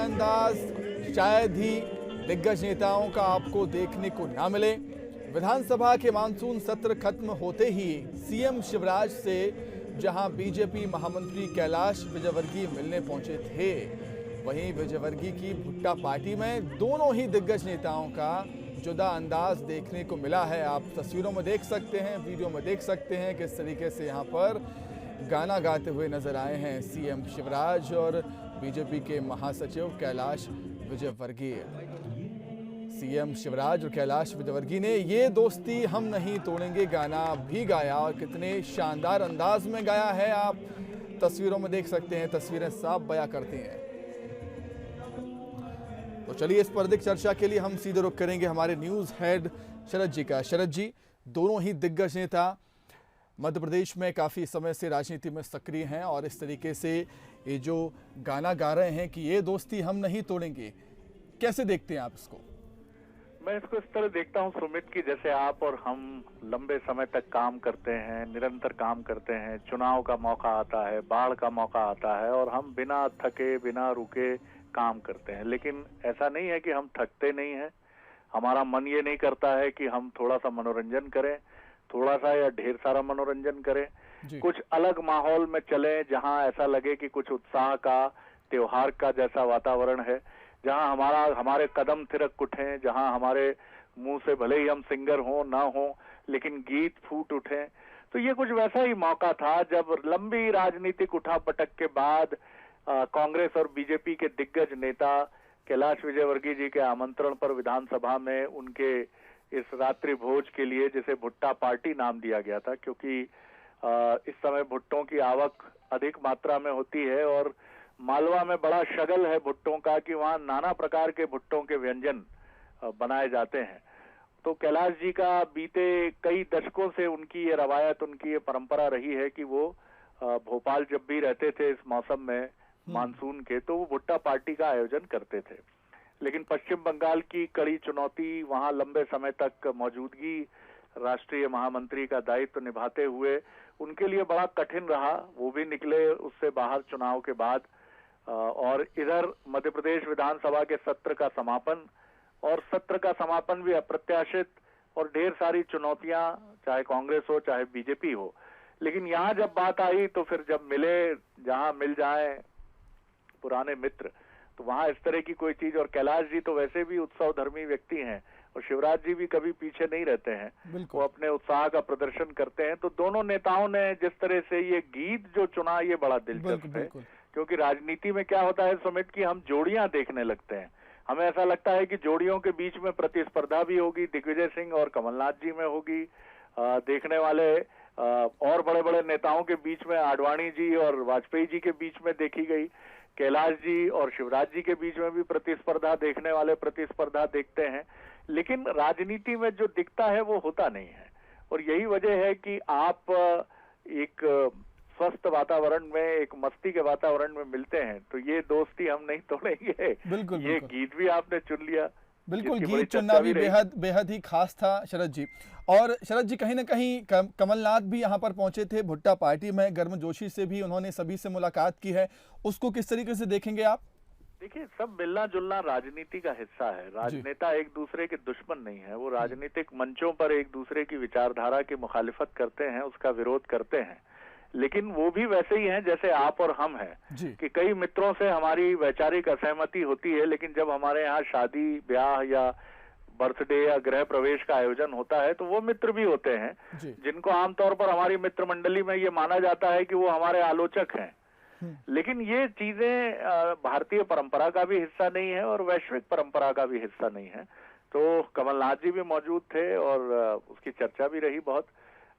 अंदाज शायद ही दिग्गज नेताओं का आपको देखने को ना मिले। विधानसभा के मानसून सत्र खत्म होते ही सीएम शिवराज से जहां बीजेपी महामंत्री कैलाश विजयवर्गीय मिलने पहुंचे थे, वहीं विजयवर्गीय की भुट्टा पार्टी में दोनों ही दिग्गज नेताओं का जुदा अंदाज देखने को मिला है। आप तस्वीरों में देख सकते हैं, वीडियो में देख सकते हैं किस तरीके से यहाँ पर गाना गाते हुए नजर आए हैं सीएम शिवराज और बीजेपी के महासचिव कैलाश विजयवर्गीय। सीएम शिवराज और कैलाश विजयवर्गीय ने ये दोस्ती हम नहीं तोड़ेंगे गाना भी गाया और कितने शानदार अंदाज में गाया है, आप तस्वीरों में देख सकते हैं। तस्वीरें साफ बयां करती हैं। तो चलिए इस पर अधिक चर्चा के लिए हम सीधे रुख करेंगे हमारे न्यूज हेड शरद जी का। शरद जी, दोनों ही दिग्गज नेता मध्य प्रदेश में काफी समय से राजनीति में सक्रिय हैं और इस तरीके से ये जो गाना गा रहे हैं कि ये दोस्ती हम नहीं तोड़ेंगे, कैसे देखते हैं आप इसको? मैं इसको इस तरह देखता हूं सुमित की, जैसे आप और हम लंबे समय तक काम करते हैं, निरंतर काम करते हैं, चुनाव का मौका आता है, बाढ़ का मौका आता है और हम बिना थके बिना रुके काम करते हैं। लेकिन ऐसा नहीं है कि हम थकते नहीं हैं। हमारा मन ये नहीं करता है कि हम थोड़ा सा मनोरंजन करें, थोड़ा सा या ढेर सारा मनोरंजन करें, कुछ अलग माहौल में चलें जहां ऐसा लगे कि कुछ उत्साह का, त्योहार का जैसा वातावरण है, जहां हमारे कदम थिरक उठें, जहां हमारे मुंह से भले ही हम सिंगर हो ना हो लेकिन गीत फूट उठें। तो ये कुछ वैसा ही मौका था जब लंबी राजनीतिक उठापटक के बाद कांग्रेस और बीजेपी के दिग्गज नेता कैलाश विजयवर्गीय जी के आमंत्रण पर विधानसभा में उनके इस रात्रि भोज के लिए, जिसे भुट्टा पार्टी नाम दिया गया था, क्योंकि इस समय भुट्टों की आवक अधिक मात्रा में होती है और मालवा में बड़ा शगल है भुट्टों का कि वहां नाना प्रकार के भुट्टों के व्यंजन बनाए जाते हैं। तो कैलाश जी का बीते कई दशकों से उनकी ये रवायत, उनकी ये परंपरा रही है कि वो भोपाल जब भी रहते थे इस मौसम में मानसून के, तो वो भुट्टा पार्टी का आयोजन करते थे। लेकिन पश्चिम बंगाल की कड़ी चुनौती, वहां लंबे समय तक मौजूदगी, राष्ट्रीय महामंत्री का दायित्व निभाते हुए उनके लिए बड़ा कठिन रहा। वो भी निकले उससे बाहर चुनाव के बाद, और इधर मध्य प्रदेश विधानसभा के सत्र का समापन, और सत्र का समापन भी अप्रत्याशित और ढेर सारी चुनौतियां, चाहे कांग्रेस हो चाहे बीजेपी हो। लेकिन यहाँ जब बात आई तो फिर जब मिले, जहां मिल जाए पुराने मित्र, तो वहां इस तरह की कोई चीज, और कैलाश जी तो वैसे भी उत्सव धर्मी व्यक्ति हैं और शिवराज जी भी कभी पीछे नहीं रहते हैं, वो अपने उत्साह का प्रदर्शन करते हैं। तो दोनों नेताओं ने जिस तरह से ये गीत जो चुना, ये बड़ा दिलचस्प है, क्योंकि राजनीति में क्या होता है सुमित की, हम जोड़ियां देखने लगते हैं। हमें ऐसा लगता है कि जोड़ियों के बीच में प्रतिस्पर्धा भी होगी, दिग्विजय सिंह और कमलनाथ जी में होगी, देखने वाले और बड़े बड़े नेताओं के बीच में आडवाणी जी और वाजपेयी जी के बीच में देखी गई, कैलाश जी और शिवराज जी के बीच में भी प्रतिस्पर्धा, देखने वाले प्रतिस्पर्धा देखते हैं। लेकिन राजनीति में जो दिखता है वो होता नहीं है, और यही वजह है कि आप एक स्वस्थ वातावरण में, एक मस्ती के वातावरण में मिलते हैं। तो ये दोस्ती हम नहीं तोड़ेंगे। बिल्कुल, ये गीत भी आपने चुन लिया, बिल्कुल गीत चुनना भी बेहद ही खास था शरद जी। और शरद जी, कहीं ना कहीं कमलनाथ भी यहाँ पर पहुंचे थे भुट्टा पार्टी में, गर्मजोशी से भी उन्होंने सभी से मुलाकात की है, उसको किस तरीके से देखेंगे आप? देखिए, सब मिलना जुलना राजनीति का हिस्सा है। राजनेता एक दूसरे के दुश्मन नहीं है, वो राजनीतिक मंचों पर एक दूसरे की विचारधारा की मुखालिफत करते हैं, उसका विरोध करते हैं। लेकिन वो भी वैसे ही हैं जैसे आप और हम हैं, कि कई मित्रों से हमारी वैचारिक असहमति होती है, लेकिन जब हमारे यहाँ शादी ब्याह या बर्थडे या गृह प्रवेश का आयोजन होता है तो वो मित्र भी होते हैं, जिनको आमतौर पर हमारी मित्र मंडली में ये माना जाता है कि वो हमारे आलोचक हैं। लेकिन ये चीजें भारतीय परंपरा का भी हिस्सा नहीं है और वैश्विक परंपरा का भी हिस्सा नहीं है। तो कमलनाथ जी भी मौजूद थे और उसकी चर्चा भी रही बहुत,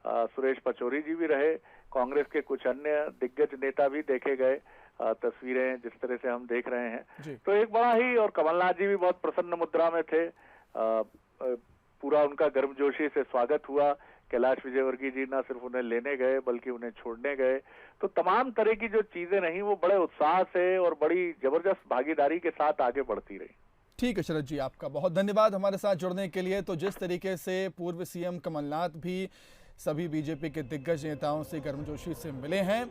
सुरेश पचौरी जी भी रहे, कांग्रेस के कुछ अन्य दिग्गज नेता भी देखे गए, तस्वीरें जिस तरह से हम देख रहे हैं। तो एक बड़ा ही, और कमलनाथ जी भी बहुत प्रसन्न मुद्रा में थे, पूरा उनका गर्मजोशी से स्वागत हुआ। कैलाश विजयवर्गीय जी ना सिर्फ उन्हें लेने गए बल्कि उन्हें छोड़ने गए। तो तमाम तरह की जो चीजें रही वो बड़े उत्साह से और बड़ी जबरदस्त भागीदारी के साथ आगे बढ़ती रही। ठीक है शरद जी, आपका बहुत धन्यवाद हमारे साथ जुड़ने के लिए। तो जिस तरीके से पूर्व सीएम कमलनाथ भी सभी बीजेपी के दिग्गज नेताओं से गर्मजोशी से मिले हैं,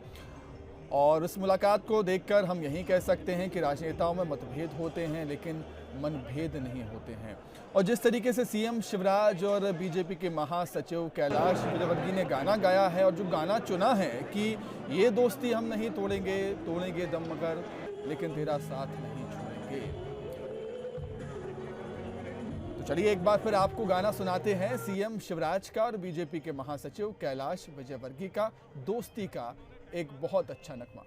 और उस मुलाकात को देखकर हम यही कह सकते हैं कि राजनेताओं में मतभेद होते हैं लेकिन मनभेद नहीं होते हैं। और जिस तरीके से सीएम शिवराज और बीजेपी के महासचिव कैलाश विजयवर्गीय ने गाना गाया है और जो गाना चुना है कि ये दोस्ती हम नहीं तोड़ेंगे दम मगर लेकिन तेरा साथ नहीं छोड़ेंगे। तो चलिए एक बार फिर आपको गाना सुनाते हैं सीएम शिवराज का और बीजेपी के महासचिव कैलाश विजयवर्गीय का दोस्ती का एक बहुत अच्छा नगमा।